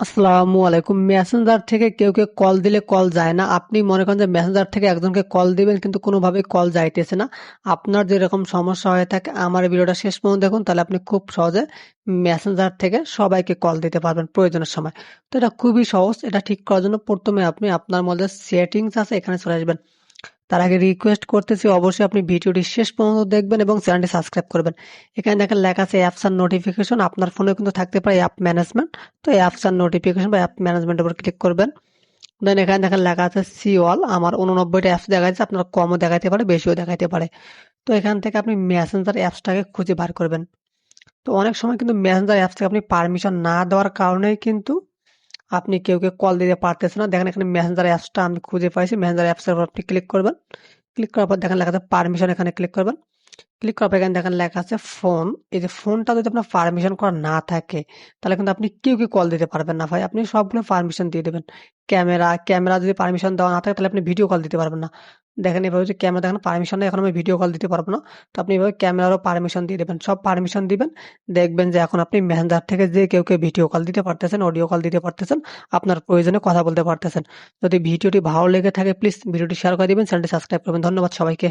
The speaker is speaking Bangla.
আসসালামু আলাইকুম। মেসেঞ্জার থেকে কেউ কল দিলে কল যায় না। আপনি মনে করেন যে মেসেঞ্জার থেকে একজনকে কল দিবেন কিন্তু কোনোভাবেই কল যাইতেছে না। আপনার যেরকম সমস্যা হয়ে থাকে আমার এই ভিডিওটা শেষ পর্যন্ত দেখুন, তাহলে আপনি খুব সহজে মেসেঞ্জার থেকে সবাইকে কল দিতে পারবেন প্রয়োজনের সময়। তো এটা খুবই সহজ। এটা ঠিক করার জন্য প্রথমে আপনি আপনার মধ্যে সেটিংস আছে এখানে চলে আসবেন। তার আগে রিকোয়েস্ট করতেছি অবশ্যই আপনি ভিডিওটি শেষ পর্যন্ত দেখবেন এবং চ্যানেলটি সাবস্ক্রাইব করবেন। এখানে দেখেন লেখা আছে অ্যাপস আর নোটিফিকেশন। আপনার ফোনে কিন্তু থাকতে পারে অ্যাপ ম্যানেজমেন্ট। তো অ্যাপস আর নোটিফিকেশন বা অ্যাপ ম্যানেজমেন্টের উপর ক্লিক করবেন। দেন এখানে দেখেন লেখা আছে সি অল। আমার 89টা অ্যাপস দেখাচ্ছে, আপনার কমও দেখাতে পারে বেশিও দেখাতে পারে। তো এখান থেকে আপনি মেসেঞ্জার অ্যাপসটাকে খুঁজে বার করবেন। তো অনেক সময় কিন্তু মেসেঞ্জার অ্যাপস থেকে আপনি পারমিশন না দেওয়ার কারণেই কিন্তু আপনি কেউ কল দিতে পারতেছেন না। দেখেন এখানে মেসেঞ্জার অ্যাপসটা আমি খুঁজে পাইছি। মেসেঞ্জার অ্যাপসের উপর আপনি ক্লিক করবেন। ক্লিক করার পর দেখেন লেখা আছে পারমিশন, এখানে ক্লিক করবেন। ক্লিক করার পর এখানে দেখেন লেখা আছে ফোন। এই যে ফোনটা যদি আপনার পারমিশন করা না থাকে তাহলে কিন্তু আপনি কেউকে কল দিতে পারবেন না ভাই। আপনি সবগুলো পারমিশন দিয়ে দেবেন। ক্যামেরা যদি পারমিশন দেওয়া না থাকে তাহলে আপনি ভিডিও কল দিতে পারবেন না। দেখেন এভাবে যে ক্যামেরা দেখেন পারমিশন নেই, এখন আমি ভিডিও কল দিতে পারবো না। তো আপনি এভাবে ক্যামেরারও পারমিশন দিয়ে দেবেন, সব পারমিশন দিবেন। দেখবেন যে এখন আপনি মেসেঞ্জার থেকে যে কেউকে ভিডিও কল দিতে পারতেছেন, অডিও কল দিতে পারতেছেন, আপনার প্রয়োজনে কথা বলতে পারতেছেন। যদি ভিডিওটি ভালো লেগে থাকে প্লিজ ভিডিওটি শেয়ার করে দিবেন, চ্যানেলটি সাবস্ক্রাইব করবেন। ধন্যবাদ সবাইকে।